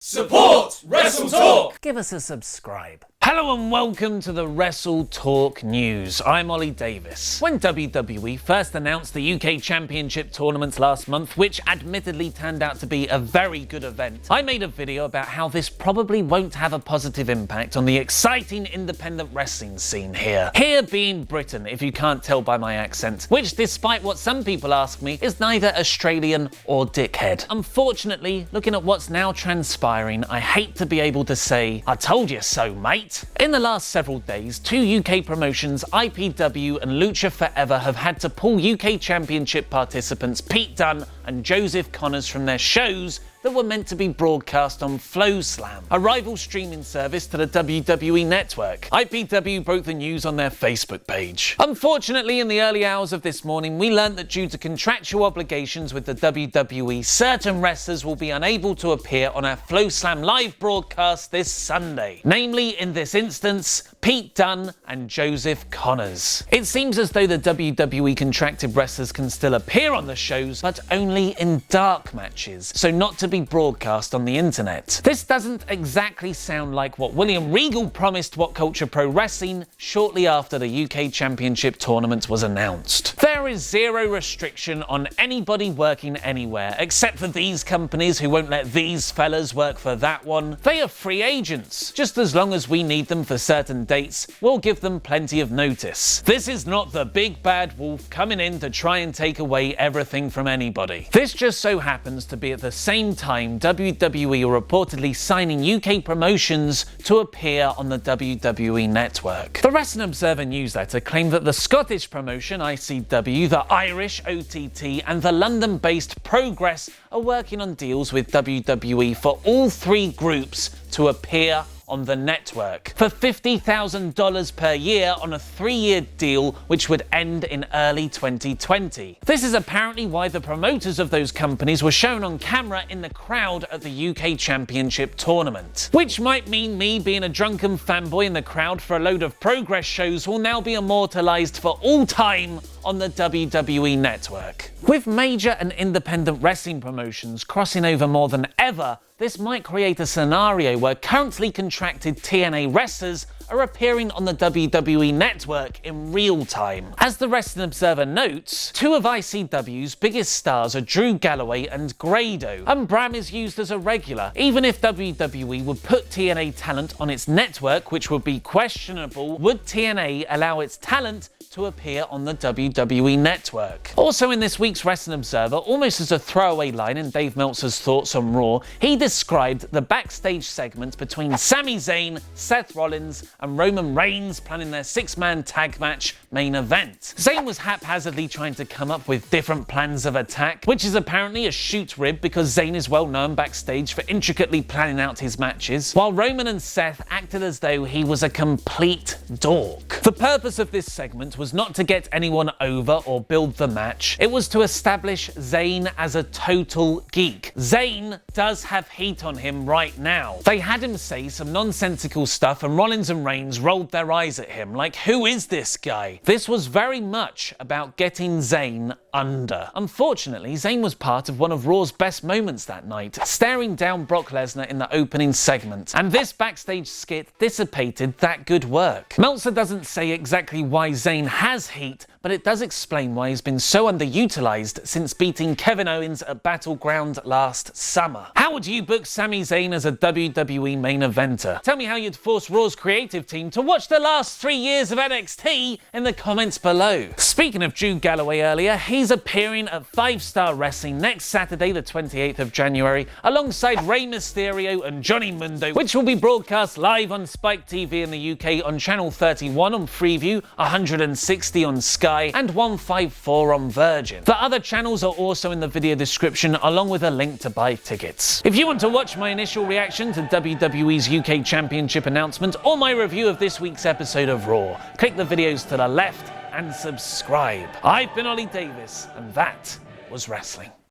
Support WrestleTalk! Give us a subscribe. Hello and welcome to the WrestleTalk News. I'm Ollie Davis. When WWE first announced the UK Championship tournaments last month, which admittedly turned out to be a very good event, I made a video about how this probably won't have a positive impact on the exciting independent wrestling scene here. Here being Britain, if you can't tell by my accent, which despite what some people ask me, is neither Australian or dickhead. Unfortunately, looking at what's now transpiring, I hate to be able to say, I told you so, mate. In the last several days, two UK promotions, IPW and Lucha Forever, have had to pull UK Championship participants Pete Dunne and Joseph Connors from their shows that were meant to be broadcast on FloSlam, a rival streaming service to the WWE Network. IPW broke the news on their Facebook page. Unfortunately, in the early hours of this morning, we learned that due to contractual obligations with the WWE, certain wrestlers will be unable to appear on our FloSlam live broadcast this Sunday. Namely, in this instance, Pete Dunne and Joseph Connors. It seems as though the WWE contracted wrestlers can still appear on the shows, but only in dark matches, so not to be broadcast on the internet. This doesn't exactly sound like what William Regal promised What Culture Pro Wrestling shortly after the UK Championship tournament was announced. There is zero restriction on anybody working anywhere, except for these companies who won't let these fellas work for that one. They are free agents. Just as long as we need them for certain dates, we'll give them plenty of notice. This is not the big bad wolf coming in to try and take away everything from anybody. This just so happens to be at the same time WWE are reportedly signing UK promotions to appear on the WWE Network. The Wrestling Observer newsletter claimed that the Scottish promotion ICW, the Irish OTT and the London-based Progress are working on deals with WWE for all three groups to appear on the network for $50,000 per year on a 3-year deal which would end in early 2020. This is apparently why the promoters of those companies were shown on camera in the crowd at the UK Championship tournament. Which might mean me being a drunken fanboy in the crowd for a load of Progress shows will now be immortalized for all time on the WWE Network. With major and independent wrestling promotions crossing over more than ever, this might create a scenario where currently contracted TNA wrestlers are appearing on the WWE Network in real time. As the Wrestling Observer notes, two of ICW's biggest stars are Drew Galloway and Grado, and Bram is used as a regular. Even if WWE would put TNA talent on its network, which would be questionable, would TNA allow its talent to appear on the WWE Network? Also in this week's Wrestling Observer, almost as a throwaway line in Dave Meltzer's thoughts on Raw, he described the backstage segment between Sami Zayn, Seth Rollins and Roman Reigns planning their 6-man tag match main event. Zayn was haphazardly trying to come up with different plans of attack, which is apparently a shoot rib because Zayn is well known backstage for intricately planning out his matches, while Roman and Seth acted as though he was a complete dork. The purpose of this segment was not to get anyone over or build the match, it was to establish Zayn as a total geek. Zayn does have heat on him right now. They had him say some nonsensical stuff and Rollins and Reigns rolled their eyes at him like, who is this guy? This was very much about getting Zayn under. Unfortunately, Zayn was part of one of Raw's best moments that night, staring down Brock Lesnar in the opening segment, and this backstage skit dissipated that good work. Meltzer doesn't say exactly why Zayn has heat, but it does explain why he's been so underutilized since beating Kevin Owens at Battleground last summer. How would you book Sami Zayn as a WWE main eventer? Tell me how you'd force Raw's creative team to watch the last 3 years of NXT in the comments below. Speaking of Drew Galloway earlier, he's appearing at 5-Star Wrestling next Saturday the 28th of January alongside Rey Mysterio and Johnny Mundo, which will be broadcast live on Spike TV in the UK on Channel 31 on Freeview, 160 on Sky and 154 on Virgin. The other channels are also in the video description along with a link to buy tickets. If you want to watch my initial reaction to WWE's UK Championship announcement or my review of this week's episode of Raw, click the videos to the left and subscribe. I've been Ollie Davis and that was wrestling.